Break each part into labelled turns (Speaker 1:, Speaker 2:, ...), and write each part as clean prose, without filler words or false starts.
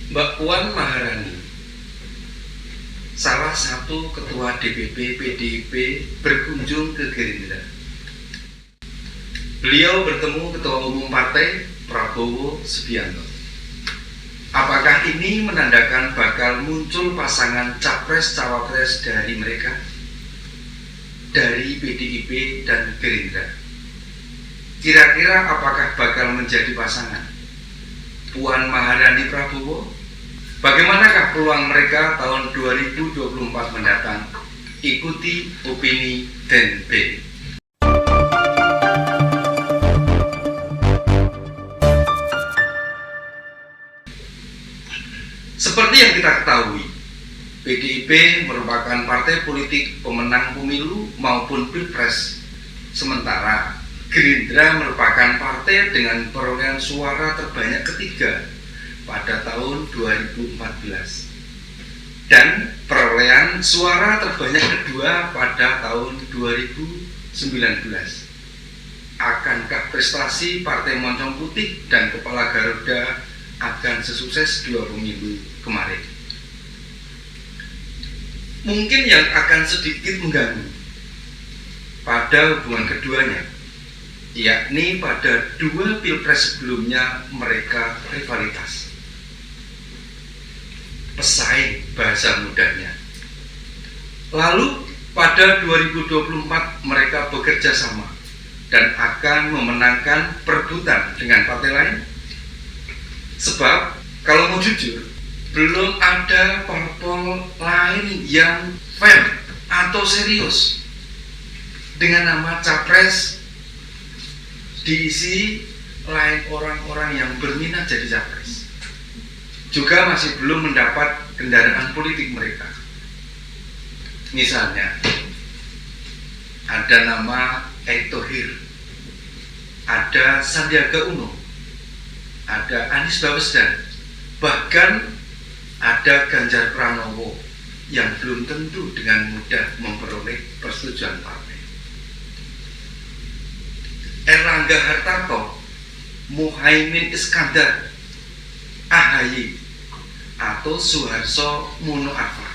Speaker 1: Mbak Puan Maharani, salah satu ketua DPP PDIP, berkunjung ke Gerindra. Beliau bertemu Ketua Umum Partai Prabowo Subianto. Apakah ini menandakan bakal muncul pasangan capres-cawapres dari mereka? Dari PDIP dan Gerindra. Kira-kira apakah bakal menjadi pasangan Puan Maharani Prabowo? Bagaimanakah peluang mereka tahun 2024 mendatang? Ikuti opini Den B. Seperti yang kita ketahui, PDIP merupakan partai politik pemenang pemilu maupun pilpres, sementara Gerindra merupakan partai dengan perolehan suara terbanyak ketiga pada tahun 2014 dan perolehan suara terbanyak kedua pada tahun 2019. Akankah prestasi Partai Moncong Putih dan Kepala Garuda akan sesukses dua pemilu kemarin? Mungkin yang akan sedikit mengganggu pada hubungan keduanya, yakni pada dua pilpres sebelumnya mereka rivalitas, pesaing bahasa mudahnya. Lalu pada 2024 mereka bekerja sama dan akan memenangkan perebutan dengan partai lain. Sebab kalau mau jujur, belum ada parpol lain yang fair atau serius dengan nama capres diisi lain orang-orang yang berminat jadi capres. Juga masih belum mendapat kendaraan politik mereka. Misalnya ada nama Erick Thohir, ada Sandiaga Uno, ada Anies Baswedan, bahkan ada Ganjar Pranowo yang belum tentu dengan mudah memperoleh persetujuan partai. Erlangga Hartarto, Muhaimin Iskandar, AHY, atau Suharto Mono Arfa.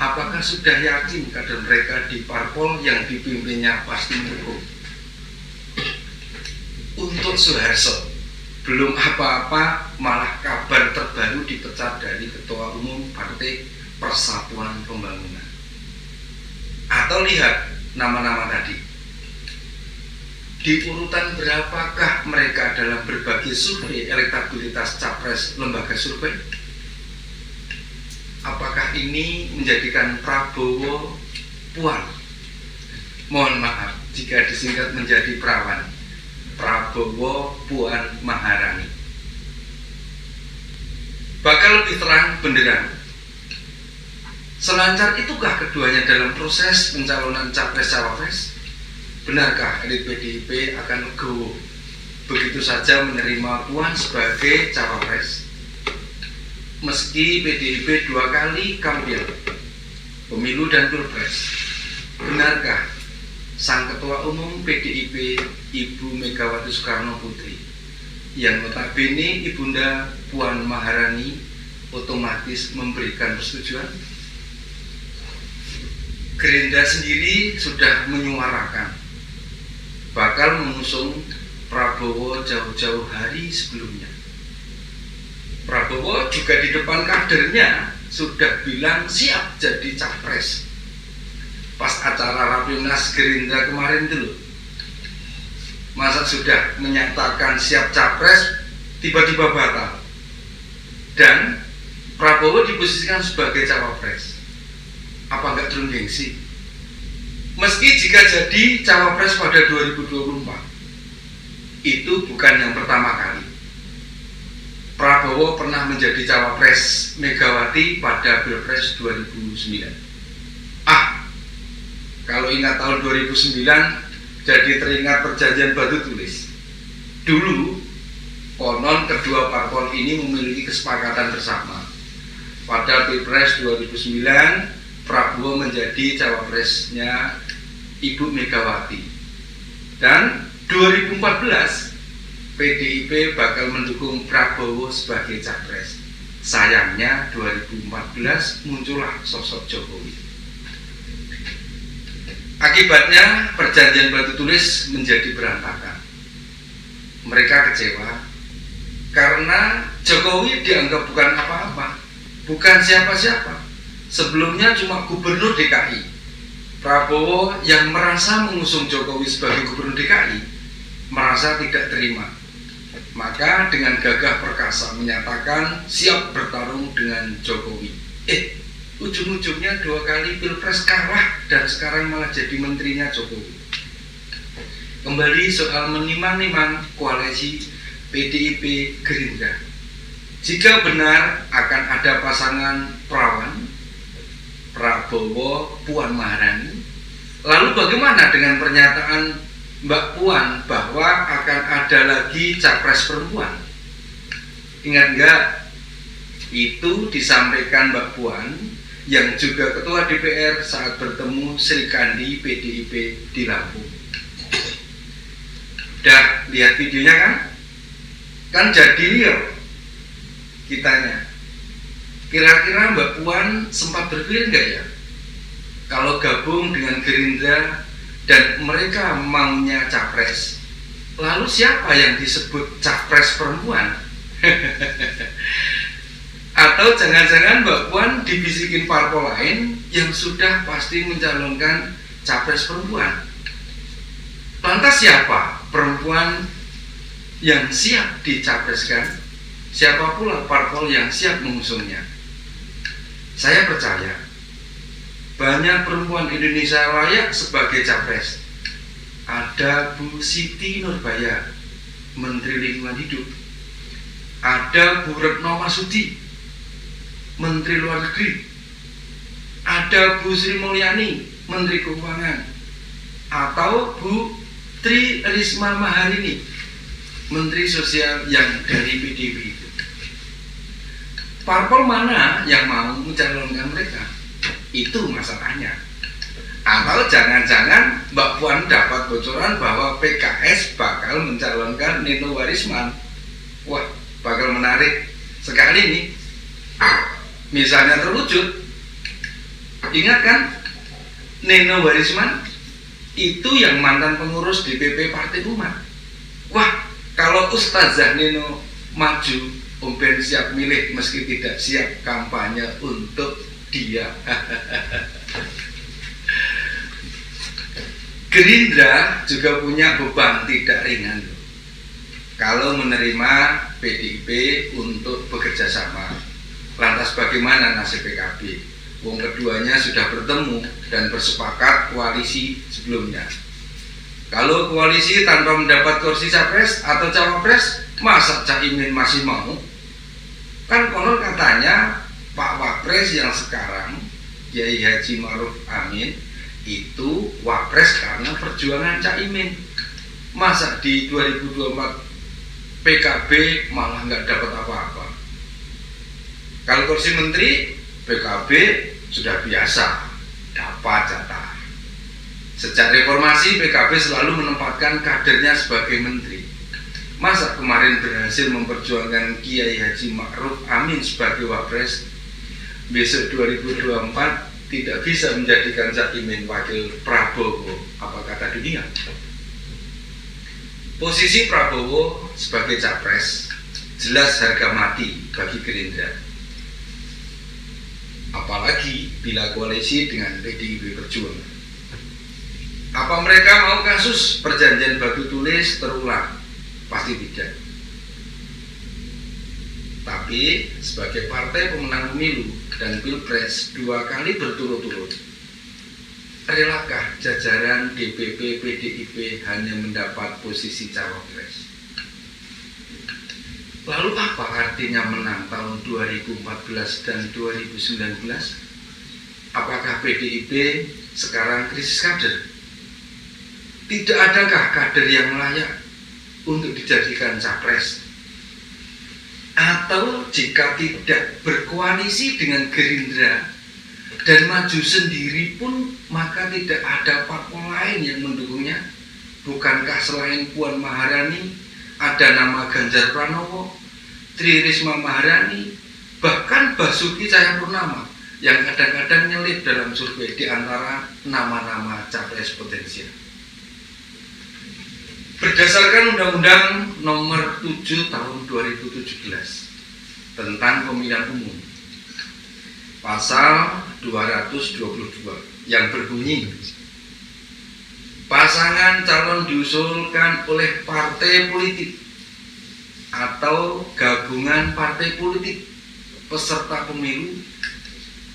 Speaker 1: Apakah sudah yakin kader mereka di parpol yang dipimpinnya pasti mendukung? Untuk Suharto, belum apa-apa malah kabar terbaru dipecat dari Ketua Umum Partai Persatuan Pembangunan. Atau lihat nama-nama tadi. Di urutan berapakah mereka dalam berbagai survei elektabilitas capres lembaga survei? Apakah ini menjadikan Prabowo Puan? Mohon maaf jika disingkat menjadi Prawan. Prabowo Puan Maharani bakal lebih terang benderang. Selancar itukah keduanya dalam proses pencalonan capres-cawapres? Benarkah elit PDIP akan legowo begitu saja menerima Puan sebagai cawapres? Meski PDIP dua kali kampion pemilu dan pilpres, benarkah sang Ketua Umum PDIP Ibu Megawati Soekarno Putri, yang notabene Ibunda Puan Maharani, otomatis memberikan persetujuan? Gerindra sendiri sudah menyuarakan bakal mengusung Prabowo jauh-jauh hari sebelumnya. Prabowo juga di depan kadernya sudah bilang siap jadi capres. Pas acara Rapimnas Gerindra kemarin itu loh. Masa sudah menyatakan siap capres, tiba-tiba batal. Dan Prabowo diposisikan sebagai cawapres. Apa enggak turun gengsi? Meski jika jadi cawapres pada 2024, itu bukan yang pertama kali. Prabowo pernah menjadi cawapres Megawati pada Pilpres 2009. Kalau ingat tahun 2009, jadi teringat perjanjian Batu Tulis. Dulu, konon kedua parpol ini memiliki kesepakatan bersama. Pada Pilpres 2009, Prabowo menjadi cawapresnya Ibu Megawati. Dan 2014 PDIP bakal mendukung Prabowo sebagai capres. Sayangnya 2014 muncullah sosok Jokowi. Akibatnya perjanjian batu tulis menjadi berantakan. Mereka kecewa karena Jokowi dianggap bukan apa-apa, bukan siapa-siapa. Sebelumnya cuma gubernur DKI. Prabowo yang merasa mengusung Jokowi sebagai gubernur DKI merasa tidak terima. Maka dengan gagah perkasa menyatakan siap bertarung dengan Jokowi. Ujung-ujungnya 2 kali pilpres kalah dan sekarang malah jadi menterinya Jokowi. Kembali soal menimang-nimang koalisi PDIP Gerindra. Jika benar akan ada pasangan perawan Prabowo Puan Maharani, lalu bagaimana dengan pernyataan Mbak Puan bahwa akan ada lagi capres perempuan? Ingat enggak? Itu disampaikan Mbak Puan yang juga ketua DPR saat bertemu Sri Kandi PDIP di Lampung. Udah lihat videonya kan? Kan jadi real kitanya. Kira-kira Mbak Puan sempat berpikir enggak ya, kalau gabung dengan Gerindra dan mereka maunya capres, lalu siapa yang disebut capres perempuan? Atau jangan-jangan Mbak Puan dibisikin parpol lain yang sudah pasti mencalonkan capres perempuan. Lantas siapa perempuan yang siap dicapreskan? Siapa pula parpol yang siap mengusungnya? Saya percaya banyak perempuan Indonesia layak sebagai capres. Ada Bu Siti Nurbaya, Menteri Lingkungan Hidup. Ada Bu Retno Marsudi, Menteri Luar Negeri. Ada Bu Sri Mulyani, Menteri Keuangan. Atau Bu Tri Risma Maharini, Menteri Sosial yang dari PDIP itu. Parpol mana yang mau mencalonkan mereka? Itu masalahnya. Atau jangan-jangan Mbak Puan dapat bocoran bahwa PKS bakal mencalonkan Nino Warisman. Wah, bakal menarik sekali nih. Misalnya terwujud. Ingat kan, Nino Warisman itu yang mantan pengurus DPP Partai Umat. Wah, kalau Ustazah Nino maju, Om Ben siap milih meski tidak siap kampanye untuk dia. Gerindra juga punya beban tidak ringan kalau menerima PDIP untuk bekerja sama. Lantas bagaimana nasib PKB? Wong keduanya sudah bertemu dan bersepakat koalisi sebelumnya. Kalau koalisi tanpa mendapat kursi capres atau cawapres, masa Caimin masih mau? Kan konon katanya Pak Wapres yang sekarang, Kiai Haji Ma'ruf Amin, itu wapres karena perjuangan Caimin. Masa di 2024 PKB malah nggak dapat apa-apa? Kalau kursi menteri, PKB sudah biasa dapat jatah. Sejak reformasi PKB selalu menempatkan kadernya sebagai menteri. Masa kemarin berhasil memperjuangkan Kiai Haji Ma'ruf Amin sebagai wapres, besok 2024 tidak bisa menjadikan Caimin wakil Prabowo? Apa kata dunia? Posisi Prabowo sebagai capres jelas harga mati bagi Gerindra. Apalagi bila koalisi dengan PDIP Perjuangan. Apa mereka mau kasus perjanjian batu tulis terulang? Pasti tidak. Tapi sebagai partai pemenang pemilu dan pilpres 2 kali berturut-turut, relakah jajaran DPP PDIP hanya mendapat posisi cawapres? Lalu apa artinya menang tahun 2014 dan 2019? Apakah PDIP sekarang krisis kader? Tidak adakah kader yang layak untuk dijadikan capres? Atau jika tidak berkoalisi dengan Gerindra dan maju sendiri pun, maka tidak ada parpol lain yang mendukungnya? Bukankah selain Puan Maharani ada nama Ganjar Pranowo, Tri Risma Maharani, bahkan Basuki Cahayapurnama yang kadang-kadang nyelip dalam survei di antara nama-nama capres potensial. Berdasarkan Undang-Undang Nomor 7 Tahun 2017 tentang Pemilihan Umum, Pasal 222 yang berbunyi, pasangan calon diusulkan oleh partai politik atau gabungan partai politik peserta pemilu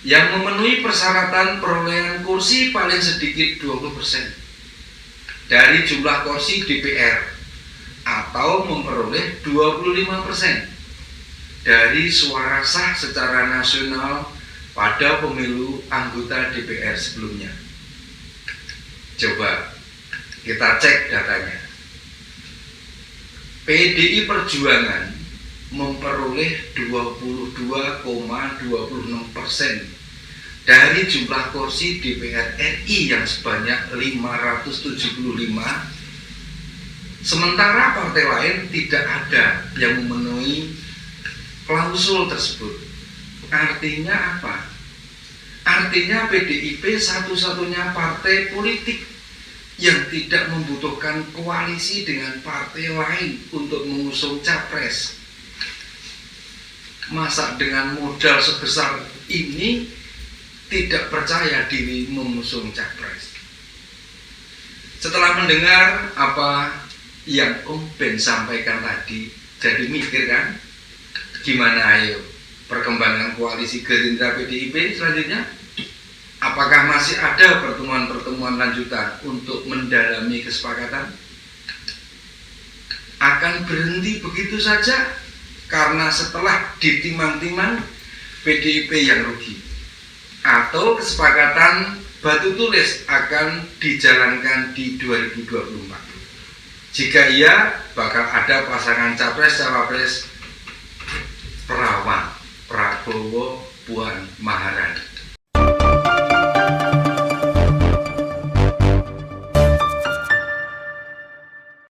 Speaker 1: yang memenuhi persyaratan perolehan kursi paling sedikit 20% dari jumlah kursi DPR atau memperoleh 25% dari suara sah secara nasional pada pemilu anggota DPR sebelumnya. Coba kita cek datanya. PDI Perjuangan memperoleh 22,26% dari jumlah kursi DPR RI yang sebanyak 575, sementara partai lain tidak ada yang memenuhi klausul tersebut. Artinya apa? Artinya PDIP satu-satunya partai politik yang tidak membutuhkan koalisi dengan partai lain untuk mengusung capres. Masa dengan modal sebesar ini tidak percaya diri mengusung capres? Setelah mendengar apa yang Om Ben sampaikan tadi, jadi mikir kan, gimana ayo perkembangan koalisi Gerindra PDIP selanjutnya? Apakah masih ada pertemuan-pertemuan lanjutan untuk mendalami kesepakatan? Akan berhenti begitu saja karena setelah ditimang-timang PDIP yang rugi? Atau kesepakatan batu tulis akan dijalankan di 2024? Jika iya, bakal ada pasangan capres-cawapres perawan Prabowo Puan Maharani.